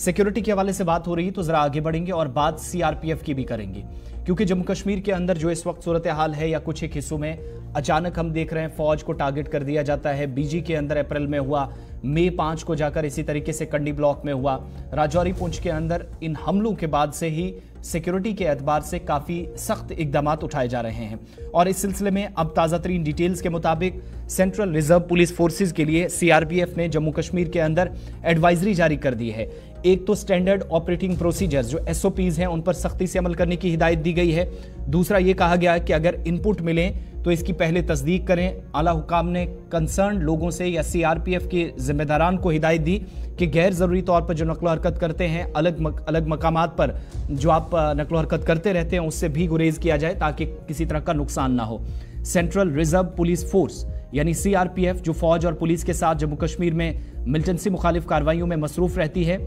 Security के हवाले से बात हो रही है तो जरा आगे बढ़ेंगे और बात सीआरपीएफ की भी करेंगे, क्योंकि जम्मू कश्मीर के अंदर जो इस वक्त सूरत हाल है या कुछ एक हिस्सों में अचानक हम देख रहे हैं फौज को टारगेट कर दिया जाता है। बीजी के अंदर अप्रैल में हुआ, मई 5 को जाकर इसी तरीके से कंडी ब्लॉक में हुआ, राजौरी पुंछ के अंदर इन हमलों के बाद से ही सिक्योरिटी के एतबार से काफी सख्त इकदाम उठाए जा रहे हैं। और इस सिलसिले में अब ताज़ा तरीन डिटेल्स के मुताबिक सेंट्रल रिजर्व पुलिस फोर्सेज के लिए सीआरपीएफ ने जम्मू कश्मीर के अंदर एडवाइजरी जारी कर दी है। एक तो स्टैंडर्ड ऑपरेटिंग प्रोसीजर्स जो एसओपीज हैं उन पर सख्ती से अमल करने की हिदायत दी गई है। दूसरा ये कहा गया है कि अगर इनपुट मिले तो इसकी पहले तस्दीक करें। आला हुकाम ने कंसर्न लोगों से या सीआरपीएफ के जिम्मेदारान को हिदायत दी कि गैर जरूरी तौर पर जो नकलो हरकत करते हैं, अलग मकामात पर जो आप नकलो हरकत करते रहते हैं, उससे भी गुरेज किया जाए ताकि किसी तरह का नुकसान ना हो। सेंट्रल रिजर्व पुलिस फोर्स यानी सीआरपीएफ जो फौज और पुलिस के साथ जम्मू कश्मीर में मिलिटेंसी मुखालिफ कार्रवाइयों में मसरूफ रहती है,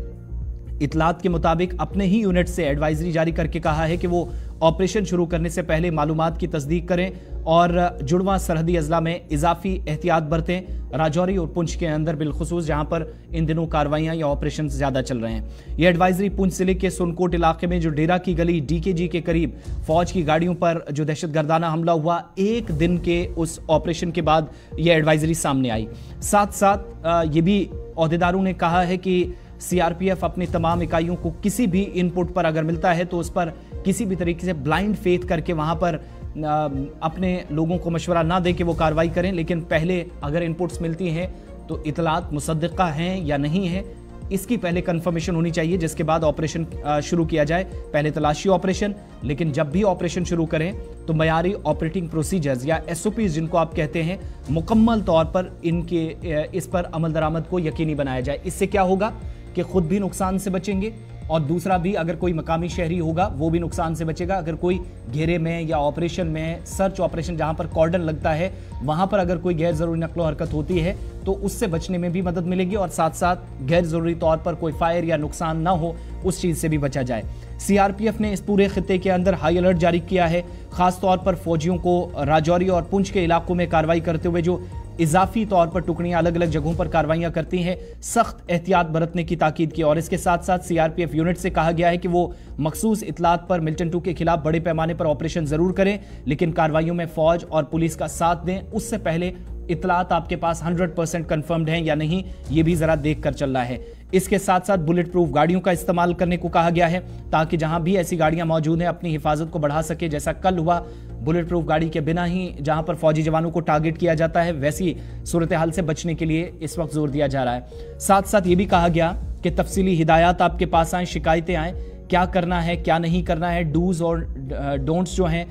इतलात के मुताबिक अपने ही यूनिट से एडवाइजरी जारी करके कहा है कि वो ऑपरेशन शुरू करने से पहले मालूमात की तस्दीक करें और जुड़वा सरहदी अजला में इजाफी एहतियात बरतें। राजौरी और पुंछ के अंदर बिलखुसूस जहां पर इन दिनों कार्रवाइयां या ऑपरेशन ज्यादा चल रहे हैं। यह एडवाइजरी पुंछ जिले के सुनकोट इलाके में जो डेरा की गली डीकेजी के करीब फौज की गाड़ियों पर जो दहशतगर्दाना हमला हुआ, एक दिन के उस ऑपरेशन के बाद यह एडवाइजरी सामने आई। साथ साथ ये भी ओहदेदारों ने कहा है कि सीआरपीएफ अपनी तमाम इकाइयों को किसी भी इनपुट पर अगर मिलता है तो उस पर किसी भी तरीके से ब्लाइंड फेथ करके वहां पर अपने लोगों को मशवरा ना दे कि वो कार्रवाई करें, लेकिन पहले अगर इनपुट्स मिलती हैं तो इतलात मुसद्दिका हैं या नहीं है इसकी पहले कंफर्मेशन होनी चाहिए, जिसके बाद ऑपरेशन शुरू किया जाए। पहले तलाशी ऑपरेशन, लेकिन जब भी ऑपरेशन शुरू करें तो मयारी ऑपरेटिंग प्रोसीजर्स या एसओपीज जिनको आप कहते हैं, मुकम्मल तौर पर इनके इस पर अमल दरामद को यकीनी बनाया जाए। इससे क्या होगा कि खुद भी नुकसान से बचेंगे और दूसरा भी अगर कोई मकामी शहरी होगा वो भी नुकसान से बचेगा। अगर कोई घेरे में या ऑपरेशन में, सर्च ऑपरेशन जहां पर कॉर्डन लगता है, वहां पर अगर कोई गैर जरूरी नकलो हरकत होती है तो उससे बचने में भी मदद मिलेगी और साथ साथ गैर जरूरी तौर पर कोई फायर या नुकसान ना हो उस चीज से भी बचा जाए। सीआरपीएफ ने इस पूरे खित्ते के अंदर हाई अलर्ट जारी किया है, खासतौर पर फौजियों को राजौरी और पुंछ के इलाकों में कार्रवाई करते हुए जो इजाफी तौर पर टुकड़ियां अलग अलग जगहों पर कार्रवाइयां करती हैं, सख्त एहतियात बरतने की ताकीद की। और इसके साथ साथ सीआरपीएफ यूनिट से कहा गया है कि वो मखसूस इतलात पर मिलिटेंटों के खिलाफ बड़े पैमाने पर ऑपरेशन जरूर करें, लेकिन कार्रवाइयों में फौज और पुलिस का साथ दें। उससे पहले इतलात आपके पास 100% कंफर्म्ड हैं या नहीं, ये भी जरा देख कर चलना है। इसके साथ साथ बुलेट प्रूफ गाड़ियों का इस्तेमाल करने को कहा गया है ताकि जहां भी ऐसी गाड़ियां मौजूद हैं अपनी हिफाजत को बढ़ा सके। जैसा कल हुआ, बुलेट प्रूफ गाड़ी के बिना ही जहां पर फौजी जवानों को टारगेट किया जाता है, वैसी सूरत हाल से बचने के लिए इस वक्त जोर दिया जा रहा है। साथ साथ ये भी कहा गया कि तफसीली हिदायत आपके पास आए, शिकायतें आए, क्या करना है क्या नहीं करना है, डूज और डोंट्स जो हैं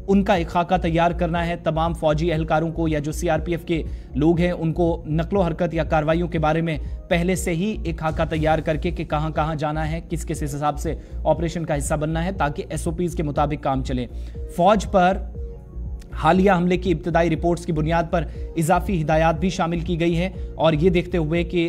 उनका एक खाका तैयार करना है। तमाम फौजी एहलकारों को या जो सीआरपीएफ के लोग हैं उनको नकलो हरकत या कार्रवाइयों के बारे में पहले से ही एक खाका तैयार करके कि कहां कहां जाना है, किस किस हिसाब से ऑपरेशन का हिस्सा बनना है, ताकि एसओपीज के मुताबिक काम चले। फौज पर हालिया हमले की इब्तदाई रिपोर्ट्स की बुनियाद पर इजाफी हिदायत भी शामिल की गई है और ये देखते हुए कि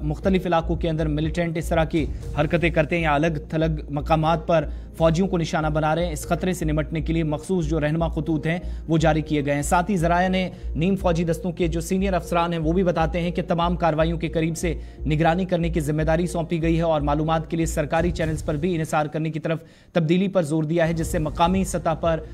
मुख्तलिफ इलाकों के अंदर मिलिटेंट इस तरह की हरकतें करते हैं या अलग थलग मकामात पर फौजियों को निशाना बना रहे हैं, इस खतरे से निमटने के लिए मखसूस जो रहनुमा खतूत हैं वो जारी किए गए हैं। साथ ही ज़राया ने नीम फौजी दस्तों के जो सीनियर अफसरान हैं वो भी बताते हैं कि तमाम कार्रवाइयों के करीब से निगरानी करने की जिम्मेदारी सौंपी गई है और मालूमात के लिए सरकारी चैनल्स पर भी इन्हिसार करने की तरफ तब्दीली पर जोर दिया है, जिससे मकामी सतह पर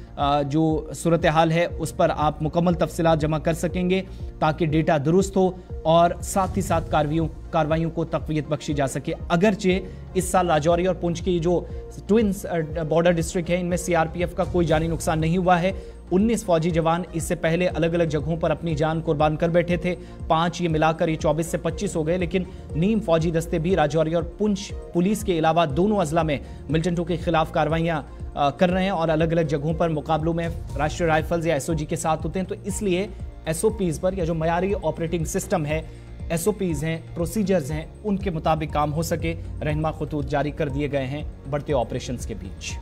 जो सूरत हाल है उस पर आप मुकम्मल तफसीलात जमा कर सकेंगे ताकि डेटा दुरुस्त हो और साथ ही साथ कार्रवाइयों को तक़वियत बख्शी जा सके। अगरचे इस साल राजौरी और पुंछ की जो ट्विंस बॉर्डर डिस्ट्रिक्ट है इनमें सीआरपीएफ का कोई जानी नुकसान नहीं हुआ है। 19 फौजी जवान इससे पहले अलग अलग जगहों पर अपनी जान कुर्बान कर बैठे थे, 5 ये मिलाकर ये 24 से 25 हो गए। लेकिन नीम फौजी दस्ते भी राजौरी और पुंछ पुलिस के अलावा दोनों अजला में मिलिटेंटों के खिलाफ कार्रवाइयां कर रहे हैं और अलग अलग जगहों पर मुकाबलों में राष्ट्रीय राइफल्स या एसओजी के साथ होते हैं। तो इसलिए एसओपीज पर या जो मयारी ऑपरेटिंग सिस्टम है, एसओपीज हैं, प्रोसीजर्स हैं, उनके मुताबिक काम हो सके, रहनुमा खतूत जारी कर दिए गए हैं बढ़ते ऑपरेशंस के बीच।